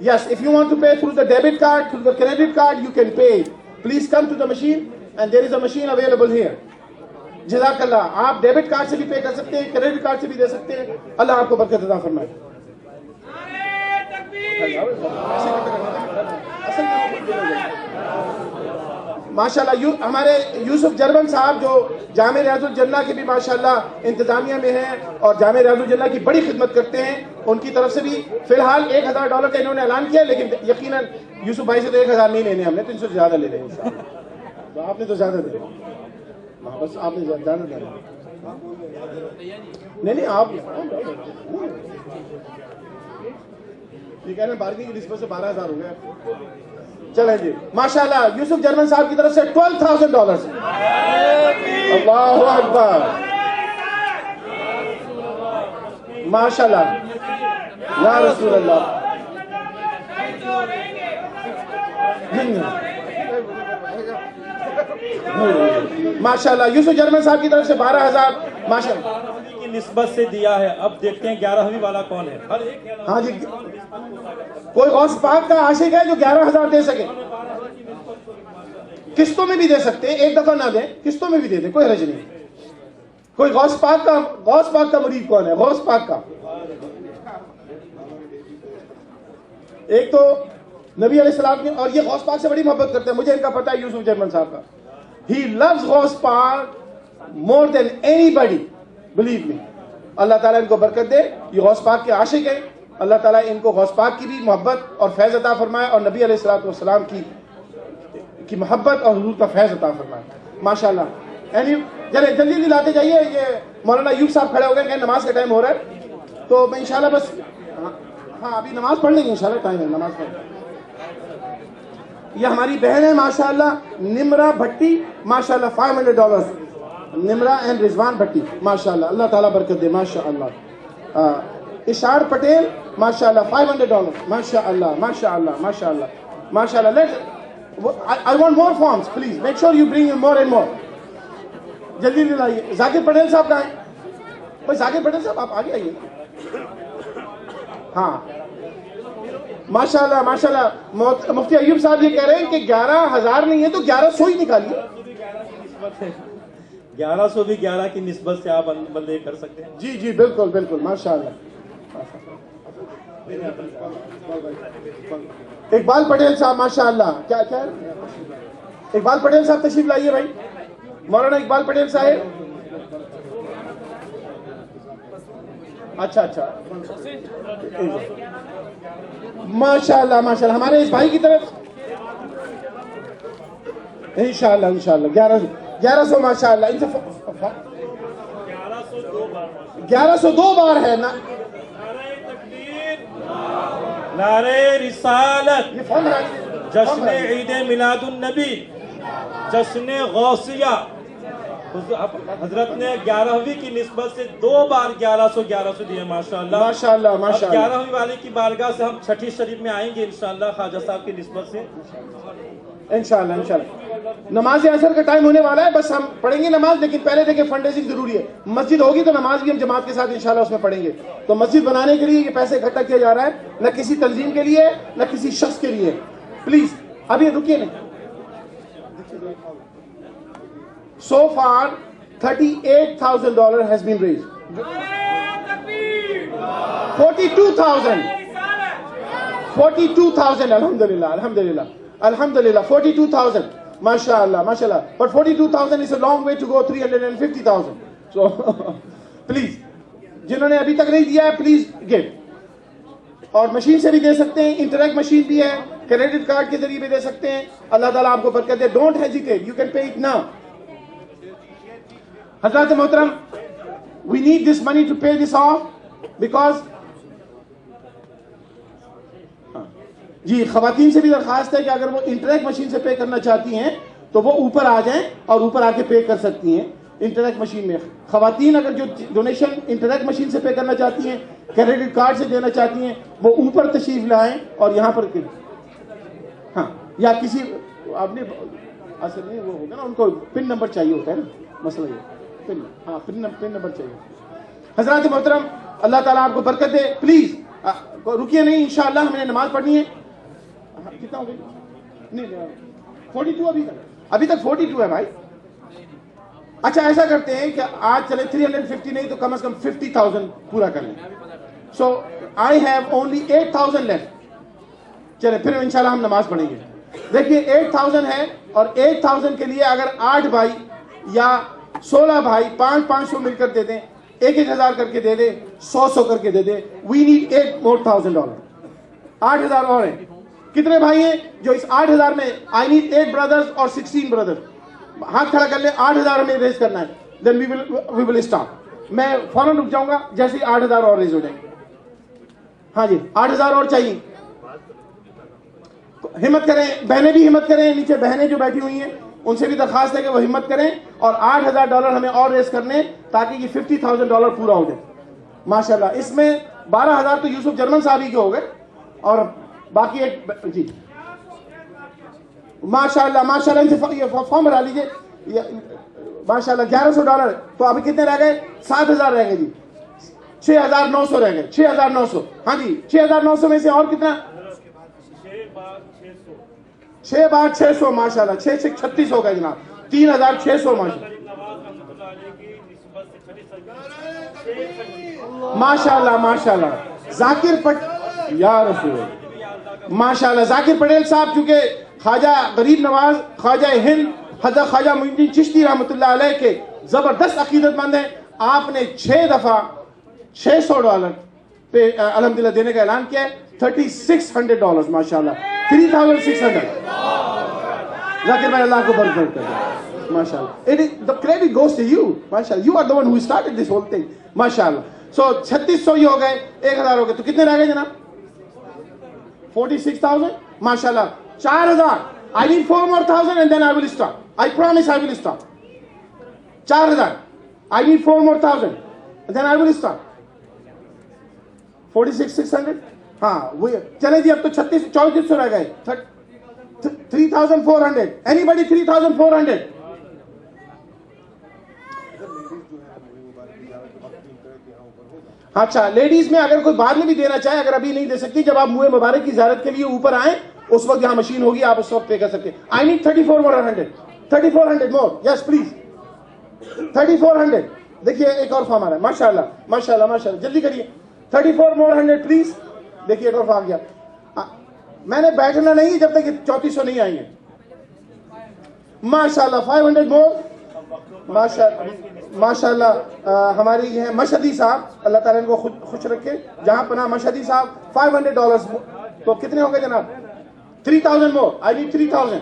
Yes, if you want to pay through the debit card, through the credit card, you can pay. Please come to the machine. And there is a machine available here. جزاک اللہ. آپ debit card سے بھی پے کر سکتے ہیں, credit card سے بھی دے سکتے ہیں. اللہ آپ کو برکت عطا فرمائے. ماشاءاللہ ہمارے یوسف جرمن صاحب جو جامع ریاض الجنہ کے بھی ماشاءاللہ انتظامیہ میں ہیں اور جامع ریاض الجنہ کی بڑی خدمت کرتے ہیں, ان کی طرف سے بھی فی الحال $1,000 کا انہوں نے اعلان کیا. لیکن یقیناً یوسف بھائی سے تو 1,000 نہیں لینے ہم نے, تو ان سے زیادہ لے لیں انشاءاللہ. تو آپ نے تو زیادہ دے, بس آپ نے زیادہ دے. نہیں آپ یہ کہہ رہے ہیں بارگنگ کی نسبت سے 12,000 ہو گئے. چلیں جی ماشاءاللہ یوسف جرمن صاحب کی طرف سے $12,000. اللہ اکبر. ماشاءاللہ یا رسول اللہ. ماشاءاللہ یوسف جرمن صاحب کی طرف سے 12,000 ماشاءاللہ کی نسبت سے دیا ہے. اب دیکھتے ہیں 11ویں والا کون ہے. ہاں جی, کوئی غوث پاک کا عاشق ہے جو 11,000 دے سکے. قسطوں میں بھی دے سکتے ہیں, ایک دفعہ نہ دیں, قسطوں میں بھی دے دیں, کوئی حرج نہیں. کوئی غوث پاک کا مرید کون ہے؟ غوث پاک کا ایک تو نبی علیہ السلام کی, اور یہ غوث پاک سے بڑی محبت کرتے ہیں. مجھے ان کا پتہ ہے یوسف جرمن صاحب کا. He loves Ghaus Pak more than anybody. Believe me. اللہ تعالیٰ ان کو برکت دے. یہ غوث پاک کے عاشق ہیں. اللہ تعالیٰ ان کو غوث پاک کی بھی محبت اور فیض عطا فرمائے, اور نبی علیہ السلام کی محبت اور حضور کا فیض عطا فرمائے. ماشاءاللہ. جلدی لاتے جائیے. یہ مولانا ایوب صاحب کھڑے ہو گئے کہ نماز کا ٹائم ہو رہا ہے, تو میں انشاءاللہ بس ہاں ابھی نماز پڑھ لیں گے انشاءاللہ. ٹائم ہے نماز پڑھ. یہ ہماری بہن ہے ماشاءاللہ نمرا بھٹی, ماشاءاللہ $500. نمرا اینڈ رضوان بھٹی ماشاءاللہ. اللہ تعالیٰ برکت دے ماشاءاللہ. اشار پٹیل ماشاءاللہ $500. ماشاءاللہ ماشاءاللہ ماشاءاللہ ماشاءاللہ. I want more forms please. Make sure you bring more and more. جلدی لائیے. ذاکر پٹیل صاحب کہاں ہیں؟ بھائی ذاکر پٹیل صاحب آپ آگے آئیے. ہاں ماشاءاللہ ماشاءاللہ. مفتی ایوب صاحب یہ کہہ رہے ہیں کہ 11,000 نہیں ہے تو 1,100 ہی نکالیے. 1100 بھی 11 کی نسبت سے آپ بندے کر سکتے ہیں. جی جی بالکل بالکل ماشاءاللہ. اقبال پٹیل صاحب ماشاءاللہ. کیا اقبال پٹیل صاحب تشریف لائیے بھائی. مولانا اقبال پٹیل صاحب. اچھا ماشاءاللہ ماشاءاللہ. ہمارے اس بھائی کی طرف انشاءاللہ 1100 ماشاءاللہ. ان سے 1102 بار ہے نا. نعرہ رسالت, جشن عید میلاد النبی, جشن غوثیہ. حضرت نے 11ویں کی نسبت سے 2 بار 1100 دیے ماشاءاللہ ماشاءاللہ ماشاءاللہ. 11ویں والے کی بارگاہ سے ہم چھٹی شریف میں آئیں گے انشاءاللہ خواجہ صاحب کی نسبت سے انشاءاللہ. نماز اثر کا ٹائم ہونے والا ہے, بس ہم پڑھیں گے نماز, لیکن پہلے دیکھیں فنڈ ریزنگ ضروری ہے. مسجد ہوگی تو نماز بھی ہم جماعت کے ساتھ انشاءاللہ اس میں پڑھیں گے. تو مسجد بنانے کے لیے یہ پیسے اکٹھا کیا جا رہا ہے, نہ کسی تنظیم کے لیے نہ کسی شخص کے لیے. پلیز ابھی رکیے نہیں. So far $38,000 has been raised. 42,000 alhamdulillah 42,000 mashallah but 42,000 is a long way to go. 350,000. So please جنہوں نے ابھی تک نہیں دیا ہے پلیز give. اور مشین سے بھی دے سکتے ہیں, انٹریکٹ مشین بھی ہے, کریڈٹ کارڈ کے ذریعے بھی دے سکتے ہیں. اللہ تعالیٰ آپ کو برکت دے. Don't hesitate, you can pay it now. حضرات محترم, we need this money to pay this off because جی خواتین سے بھی درخواست ہے کہ اگر وہ انٹریکٹ مشین سے پے کرنا چاہتی ہیں تو وہ اوپر آ جائیں اور اوپر آ کے پے کر سکتی ہیں انٹریکٹ مشین میں. خواتین اگر جو ڈونیشن انٹریکٹ مشین سے پے کرنا چاہتی ہیں, کریڈٹ کارڈ سے دینا چاہتی ہیں, وہ اوپر تشریف لائیں اور یہاں پر ہاں یا کسی آپ نے اصل میں وہ ہوگا نا, ان کو پن نمبر چاہیے ہوتا ہے نا, مسئلہ یہ پن نمبر چاہیے. حضرات محترم اللہ تعالیٰ آپ کو برکت دے. پلیز رکیے نہیں, انشاءاللہ ہم نے نماز پڑھنی ہے. کتنا ہو گئی؟ نہیں 42 ابھی تک 42 ہے بھائی. اچھا ایسا کرتے ہیں کہ آج چلے 350 نہیں تو کم از کم 50,000 پورا کر لیں. سو آئی ہیو اونلی 8,000 لیفٹ. چلے پھر انشاءاللہ ہم نماز پڑھیں گے. دیکھیے 8,000 ہے اور 8,000 کے لیے اگر 8 بھائی یا 16 بھائی 500 مل کر دے دیں, 1,000 کر کے دے دیں, 100 کر کے دے دیں. We need $8,000. 8,000 اور ہیں. کتنے بھائی ہیں جو اس 8,000 میں؟ آئی نیڈ 8 بردرز اور 16 بردرز. ہاتھ کھڑا کر لیں. 8,000 ہمیں ریز کرنا ہے. دین وی ول اسٹارٹ. میں فوراً رک جاؤں گا جیسے 8,000 اور ریز ہو جائیں گے. ہاں جی 8,000 اور چاہیے. ہمت کریں, بہنیں بھی ہمت کریں. نیچے بہنیں جو بیٹھی ہوئی ہیں ان سے بھی درخواست ہے کہ وہ ہمت کریں اور $8,000 ہمیں اور ریز کرنے تاکہ یہ $50,000 پورا ہو جائے. ماشاءاللہ اس میں 12,000 تو یوسف جرمن صاحب ہی کے ہو گئے اور باقی ایک جی ماشاءاللہ یہ فارم بھرا لیجیے. ماشاءاللہ $1,100. تو ابھی کتنے رہ گئے؟ 7,000 رہ گئے جی. 6,900 رہ گئے. 6,900. ہاں جی 6,900 میں سے اور کتنا؟ 6 بار 600 ماشاءاللہ 6 سے 36 ہو گئے جناب. 3,600 ماشاءاللہ. ذاکر یا رسول ماشاءاللہ. ذاکر پٹیل صاحب چونکہ خواجہ غریب نواز خواجہ ہند حضرت خواجہ معین الدین چشتی رحمۃ اللہ علیہ کے زبردست عقیدت مند ہیں. آپ نے 6 دفعہ $600 پہ الحمدللہ دینے کا اعلان کیا ہے. $3,600 ماشاءاللہ. 3,600. ذاکر بھائی اللہ کو برکت کرے ماشاءاللہ. The credit goes to you ماشاءاللہ. You are the one who started this whole thing ماشاءاللہ. So 3,600 ہی ہو گئے, 1,000 ہو گئے. تو کتنے رہ گئے جناب؟ 46,000 ماشاءاللہ. 4,000. I need 4 more thousand and then I will stop. I promise I will stop. 4,000. I need 4 more thousand and then I will stop. 46,600. ہاں وہ چلے جی. اب تو 3400 رہ گئے. 3,400. Anybody 3,400. اچھا لیڈیز میں اگر کوئی بعد میں بھی دینا چاہے, اگر ابھی نہیں دے سکتی, جب آپ منہ مبارک کی زیارت کے لیے اوپر آئیں اس وقت یہاں مشین ہوگی, آپ اس وقت پے کر سکتے ہیں. I need 3,400. 3,400 more. Yes please. 3,400. دیکھیے ایک اور فارم آ رہا ہے. ماشاءاللہ جلدی کریے. 3,400 پلیز. دیکھیے ایک اور فارم گیا. میں نے بیٹھنا نہیں جب تک 3,400 نہیں آئیں گے. ماشاءاللہ 500 more. ماشاءاللہ ہماری یہ ہیں مشہدی صاحب, اللہ تعالیٰ ان کو خوش رکھے جہاں پناہ. مشہدی صاحب $500. تو کتنے ہو گئے جناب؟ 3,000 more. I need 3,000.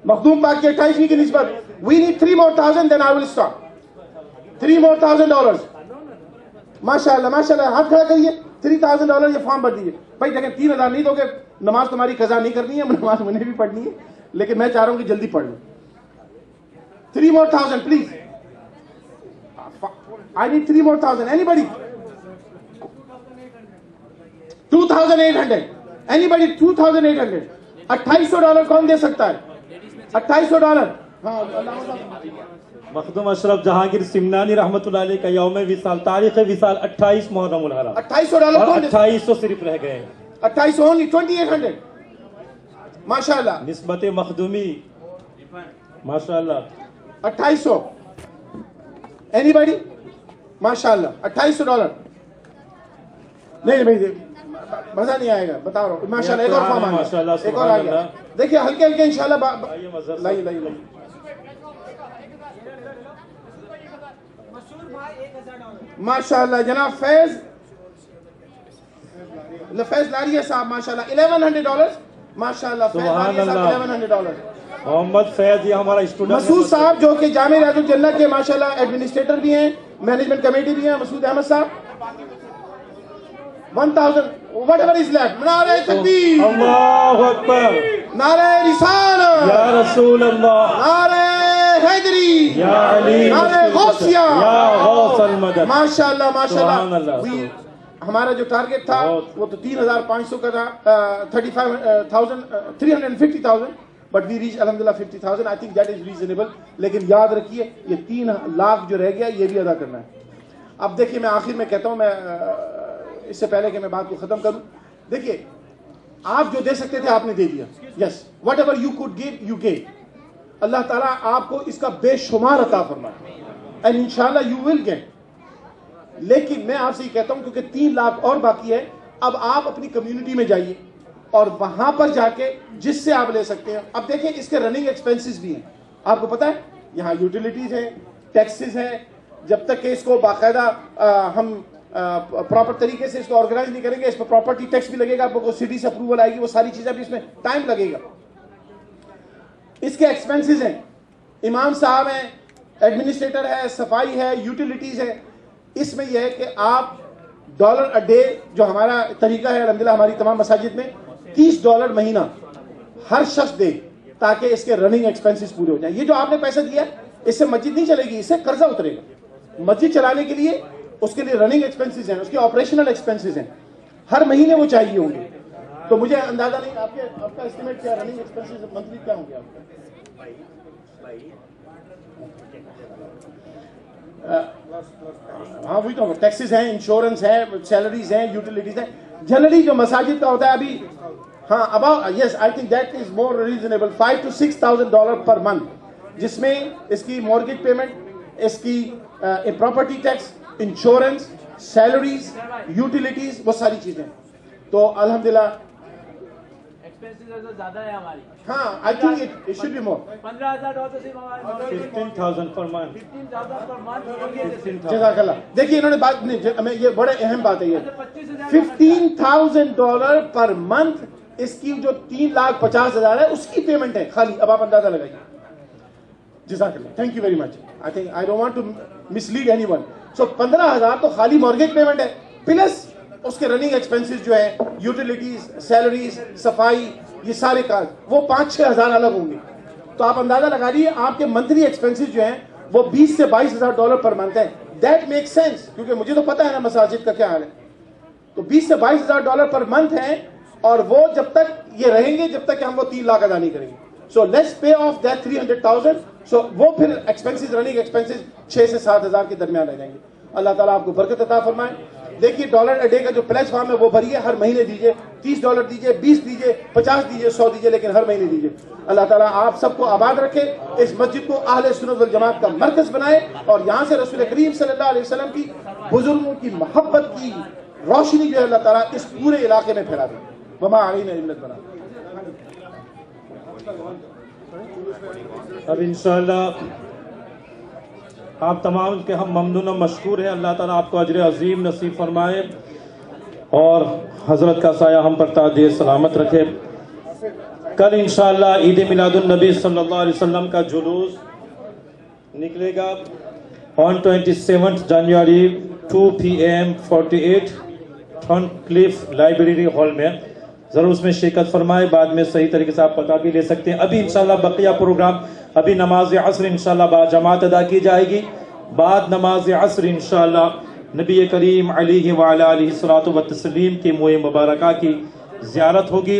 مخدوم پاک کی 28ویں کی نسبت. We need 3 more thousand then I will stop. $3,000. ماشاءاللہ ہاتھ کھڑا کریے. $3,000 یہ فارم بھر دیجیے. بھائی دیکھیں 3,000 نہیں دو گے, نماز تمہاری قضا نہیں کرنی ہے, نماز میں نے بھی پڑھنی ہے, لیکن میں چاہ رہا ہوں کہ جلدی پڑھ لوں. 3 more thousand please. I need 3 more thousand. Anybody? 2,800. Anybody? 2,800. $2800 کون دے سکتا ہے؟ $2800. ہاں مخدوم اشرف جہانگیر سمنانی رحمۃ اللہ علیہ کا یوم وصال تاریخ وصال 28 محرم الحرام. $2800 اور کون دے سکتا 2800 صرف رہ گئے. 2800 only 2800. ماشاءاللہ. نسبت مخدومی ماشاءاللہ. 2800. Anybody? ماشاءاللہ. $2800. نہیں بھائی مزہ نہیں آئے گا بتا رہا ہوں. ماشاءاللہ ایک اور فارم آ گیا. ایک اور آ گیا. دیکھیے ہلکے ہلکے انشاءاللہ. لائی ماشاءاللہ. جناب فیض لاریہ صاحب ماشاءاللہ $1100. ماشاءاللہ فیض لاریہ صاحب $1100. محمد فیض یہ ہمارا اسٹوڈنٹ. مسعود صاحب جو کہ جامعہ ریاض الجنہ کے ماشاءاللہ ایڈمنسٹریٹر بھی ہیں, مینجمنٹ کمیٹی بھی ہیں. مسعود احمد صاحب 1000. whatever is left. نعرہ تکبیر, اللہ اکبر, نعرہ رسالت, یا رسول اللہ, نعرہ حیدری, یا علی, نعرہ غوثیہ, یا غوث المدد. ماشاءاللہ سبحان ماشاءاللہ. اللہ. ہمارا جو ٹارگٹ تھا وہ تو 3500 کا تھا, 350,000, بٹ وی ریچ الحمدللہ 50,000. آئی تھنک دیٹ از ریزنیبل. لیکن یاد رکھیے یہ 3 لاکھ جو رہ گیا یہ بھی ادا کرنا ہے. اب دیکھیے میں آخر میں کہتا ہوں, میں اس سے پہلے کہ میں بات کو ختم کروں, دیکھیے آپ جو دے سکتے تھے آپ نے دے دیا. Yes, whatever you could give you gave. اللہ تعالیٰ آپ کو اس کا بے شمار عطا فرمائے اینڈ انشاءاللہ یو ول گیٹ. لیکن میں آپ سے یہ کہتا ہوں کیونکہ 3 لاکھ اور باقی ہے, اب آپ اپنی کمیونٹی میں جائیے اور وہاں پر جا کے جس سے آپ لے سکتے ہیں. اب دیکھیں اس کے رننگ ایکسپینسز بھی ہیں, آپ کو پتا ہے یہاں یوٹیلیٹیز ہیں, ٹیکسز ہیں. جب تک کہ اس کو باقاعدہ ہم پراپر طریقے سے اس کو آرگنائز نہیں کریں گے, اس پر پراپرٹی ٹیکس بھی لگے گا, آپ کو سٹی سے اپروول آئے گی, وہ ساری چیزیں بھی اس میں ٹائم لگے گا. اس کے ایکسپینسز ہیں, امام صاحب ہیں, ایڈمنسٹریٹر ہے, صفائی ہے, یوٹیلیٹیز ہے. اس میں یہ ہے کہ آپ $1 a day جو ہمارا طریقہ ہے الحمدللہ ہماری تمام مساجد میں $30 مہینہ ہر شخص دے تاکہ اس کے رننگ ایکسپینسز پورے ہو جائیں. یہ جو آپ نے پیسہ دیا ہے اس سے مسجد نہیں چلے گی, اس سے قرضہ اترے گا. مسجد چلانے کے لیے اس کے لیے رننگ ایکسپینسز ہیں, اس کے آپریشنل ایکسپینسز ہیں, ہر مہینے وہ چاہیے ہوں گے. تو مجھے اندازہ نہیں آپ کا اسٹیمیٹ کیا رننگ ایکسپینسز منتھلی کیا ہوں گے آپ کا؟ ہاں وہی تو ٹیکسز ہیں, انشورنس ہے, سیلریز ہیں, یوٹیلیٹیز ہیں. جنرلی جو مساجد کا ہوتا ہے ابھی, ہاں about yes I think that is more reasonable, $5,000 to $6,000 per month, جس میں اس کی مورگیج پیمنٹ, اس کی property tax, insurance, salaries, utilities, وہ ساری چیزیں. تو الحمدللہ زیادہ ہے ہماری. ہاں I think it should be more. $15,000 صرف ہمارے 15,000 پر منتھ. 15,000 per month. جزاک اللہ. دیکھیے انہوں نے بات نہیں, یہ بڑے اہم بات ہے, یہ $15,000 پر منتھ اس کی جو 3,50,000 ہے اس کی پیمنٹ ہے خالی. اب آپ اندازہ لگائیے. جزاک اللہ, thank you very much. I think I don't want to mislead anyone. So 15,000 تو خالی مارگیج پیمنٹ ہے, پلس اس کے رننگ ایکسپینسز جو ہے, یوٹیلیٹیز, سیلریز, صفائی, یہ سارے کارڈ, وہ 5-6 ہزار الگ ہوں گے. تو آپ اندازہ لگا لیجیے آپ کے منتھلی ایکسپینسز جو ہیں وہ $20,000 سے $22,000 پر منتھ ہے. دیٹ میک سینس, کیونکہ مجھے تو پتا ہے نا مساجد کا کیا حال ہے. تو $20,000 سے $22,000 پر منتھ ہے, اور وہ جب تک یہ رہیں گے جب تک کہ ہم وہ 3 لاکھ ادا نہیں کریں گے. So let's pay off that 300,000. سو وہ پھر ایکسپینسز, رننگ ایکسپینسز 6 سے 7 ہزار کے درمیان رہ جائیں گے. اللہ تعالیٰ آپ کو برکت عطا فرمائے. دیکھیے $1 a day کا جو پلیٹ فارم ہے وہ بھریے, ہر مہینے دیجیے. $30 دیجیے, 20 دیجیے, 50 دیجیے, 100 دیجیے, لیکن ہر مہینے دیجیے. اللہ تعالیٰ آپ سب کو آباد رکھے, اس مسجد کو اہل سنت والجماعت کا مرکز بنائے, اور یہاں سے رسول کریم صلی اللہ علیہ وسلم کی, بزرگوں کی محبت کی روشنی جو ہے اللہ تعالیٰ اس پورے علاقے میں پھیلا دے. وما علینا الا البلاغ. اب انشاءاللہ آپ تمام کے ہم ممنون و مشکور ہیں. اللہ تعالیٰ آپ کو اجر عظیم نصیب فرمائے اور حضرت کا سایہ ہم پر تاج سلامت رکھے. کل انشاءاللہ عید میلاد النبی صلی اللہ علیہ وسلم کا جلوس نکلے گا on 27th January 2 PM 48 thin cliff library hall میں. ضرور اس میں شرکت فرمائے. بعد میں صحیح طریقے سے آپ پتہ بھی لے سکتے ہیں. ابھی انشاءاللہ بقیہ پروگرام, ابھی نماز عصر انشاءاللہ با جماعت ادا کی جائے گی. بعد نماز عصر انشاءاللہ نبی کریم علیہ وعلی علیہ الصلوۃ والتسلیم کی موئے مبارکہ کی زیارت ہوگی.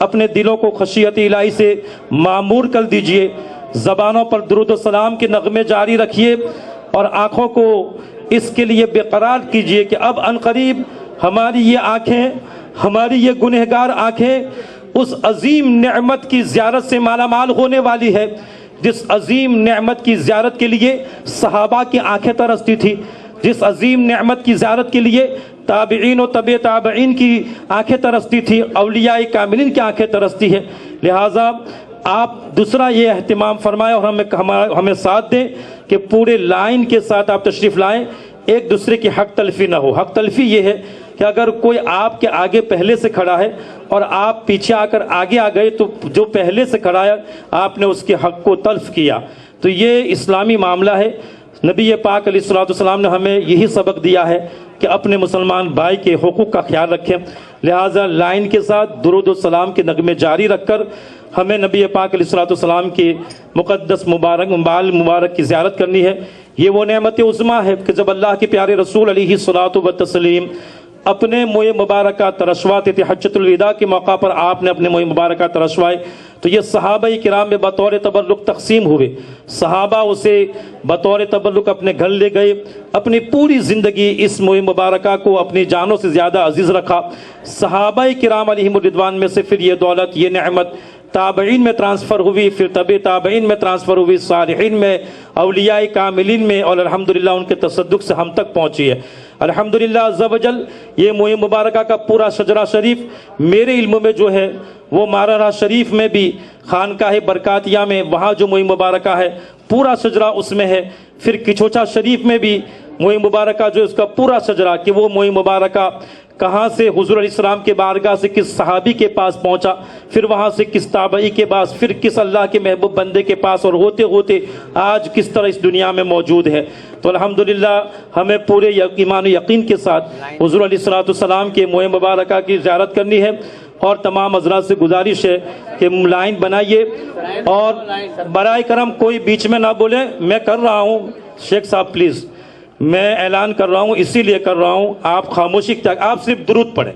اپنے دلوں کو خشیت الہی سے معمور کر دیجئے، زبانوں پر درود و سلام کے نغمے جاری رکھیے اور آنکھوں کو اس کے لیے بے قرار کیجئے کہ اب عنقریب ہماری یہ آنکھیں، ہماری یہ گنہگار آنکھیں اس عظیم نعمت کی زیارت سے مالا مال ہونے والی ہے جس عظیم نعمت کی زیارت کے لیے صحابہ کی آنکھیں ترستی تھی، جس عظیم نعمت کی زیارت کے لیے تابعین و تبع تابعین کی آنکھیں ترستی تھی، اولیاء کاملین کی آنکھیں ترستی ہے۔ لہٰذا آپ دوسرا یہ اہتمام فرمائیں اور ہمیں ساتھ دیں کہ پورے لائن کے ساتھ آپ تشریف لائیں، ایک دوسرے کی حق تلفی نہ ہو۔ حق تلفی یہ ہے کہ اگر کوئی آپ کے آگے پہلے سے کھڑا ہے اور آپ پیچھے آ کر آگے آ گئے تو جو پہلے سے کھڑا ہے آپ نے اس کے حق کو تلف کیا، تو یہ اسلامی معاملہ ہے۔ نبی پاک علیہ الصلوۃ والسلام نے ہمیں یہی سبق دیا ہے کہ اپنے مسلمان بھائی کے حقوق کا خیال رکھیں، لہٰذا لائن کے ساتھ درود و سلام کے نغمے جاری رکھ کر ہمیں نبی پاک علیہ الصلوۃ والسلام کے مقدس مبارک کی زیارت کرنی ہے۔ یہ وہ نعمت عظمیٰ ہے کہ جب اللہ کے پیارے رسول علیہ الصلوۃ والتسلیم اپنے موئے مبارکہ ترشواتے تھے، حجۃ الوداع کے موقع پر آپ نے اپنے موئے مبارکہ ترشوائے تو یہ صحابہ کرام میں بطور تبرک تقسیم ہوئے۔ صحابہ اسے بطور تبرک اپنے گھر لے گئے، اپنی پوری زندگی اس موئے مبارکہ کو اپنی جانوں سے زیادہ عزیز رکھا۔ صحابہ کرام علیہم الرضوان میں سے پھر یہ دولت، یہ نعمت تابعین میں ٹرانسفر ہوئی، پھر تبع تابعین میں ٹرانسفر ہوئی، صالحین میں، اولیاء کاملین میں، اور الحمدللہ ان کے تصدق سے ہم تک پہنچی ہے۔ الحمدللہ عز و جل یہ موئے مبارکہ کا پورا شجرہ شریف میرے علم میں جو ہے وہ ماررہ شریف میں بھی خانقاہ برکاتیہ میں وہاں جو موئے مبارکہ ہے پورا شجرہ اس میں ہے، پھر کچھوچا شریف میں بھی موئے مبارکہ جو اس کا پورا شجرہ کہ وہ موئے مبارکہ کہاں سے حضور علیہ السلام کے بارگاہ سے کس صحابی کے پاس پہنچا، پھر وہاں سے کس تابعی کے پاس، پھر کس اللہ کے محبوب بندے کے پاس، اور ہوتے ہوتے آج کس طرح اس دنیا میں موجود ہے۔ تو الحمدللہ ہمیں پورے ایمان و یقین کے ساتھ حضور علیہ السلام کے موئے مبارکہ کی زیارت کرنی ہے، اور تمام حضرات سے گزارش ہے کہ لائن بنائیے اور برائے کرم کوئی بیچ میں نہ بولے۔ میں کر رہا ہوں شیخ صاحب، پلیز میں اعلان کر رہا ہوں، اسی لیے کر رہا ہوں، آپ خاموشی اختیار، آپ صرف درود پڑھیں،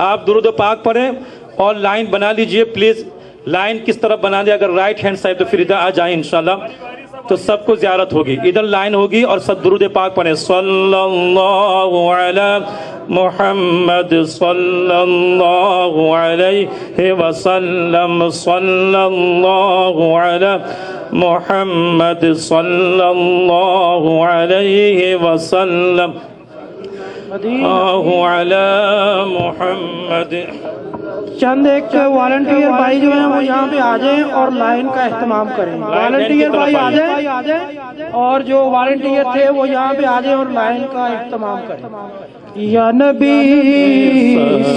آپ درود پاک پڑھیں اور لائن بنا لیجئے پلیز۔ لائن کس طرف بنا دیں؟ اگر رائٹ ہینڈ سائڈ تو پھر ادھر آ جائیں انشاءاللہ تو سب کو زیارت ہوگی، ادھر لائن ہوگی اور سب درود پاک پڑھیں۔ صلی اللہ علی محمد صلی اللہ علیہ وسلم، صلی اللہ علی محمد صلی اللہ علیہ وسلم، علی محمد۔ چند ایک والنٹیئر بھائی جو ہیں وہ یہاں پہ آ جائیں اور لائن کا اہتمام کریں۔ والنٹیئر بھائی آ جائیں اور جو والنٹیئر تھے وہ یہاں پہ آ جائیں اور لائن کا اہتمام کریں۔ یا نبی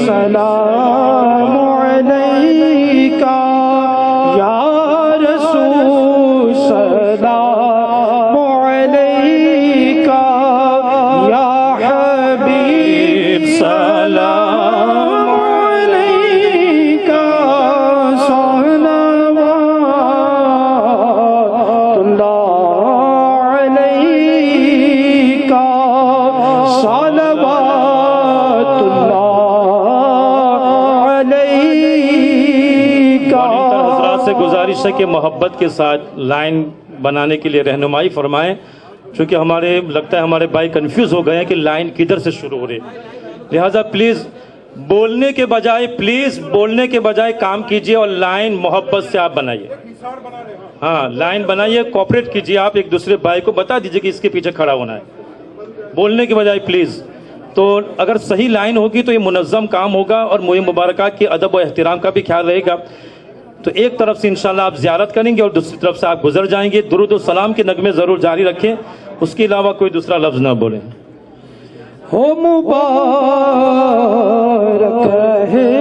سلام علیکہ، یا رسول سلام علیکہ، یا حبیب سلام سے کہ محبت کے ساتھ لائن بنانے کے لیے رہنمائی فرمائیں، چونکہ لگتا ہے ہمارے بھائی کنفیوز ہو گئے ہیں کہ لائن کدھر سے شروع ہو رہی، لہٰذا پلیز بولنے کے بجائے کام کیجئے اور لائن محبت سے آپ بنائیے۔ ہاں لائن بنائیے، کوآپریٹ کیجئے، آپ ایک دوسرے بھائی کو بتا دیجئے کہ اس کے پیچھے کھڑا ہونا ہے، بولنے کے بجائے پلیز۔ تو اگر صحیح لائن ہوگی تو یہ منظم کام ہوگا اور موئے مبارکہ کے ادب و احترام کا بھی خیال رہے گا۔ تو ایک طرف سے انشاءاللہ آپ زیارت کریں گے اور دوسری طرف سے آپ گزر جائیں گے۔ درود و سلام کے نغمے ضرور جاری رکھیں، اس کے علاوہ کوئی دوسرا لفظ نہ بولیں۔ ہو مبارک ہے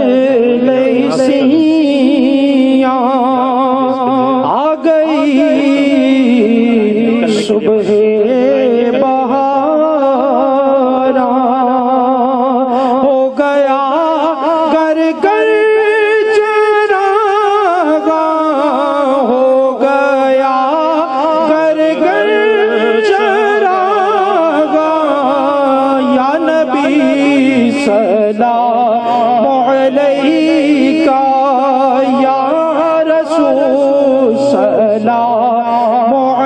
لیسیاں آ گئی صبح سلام علیکہ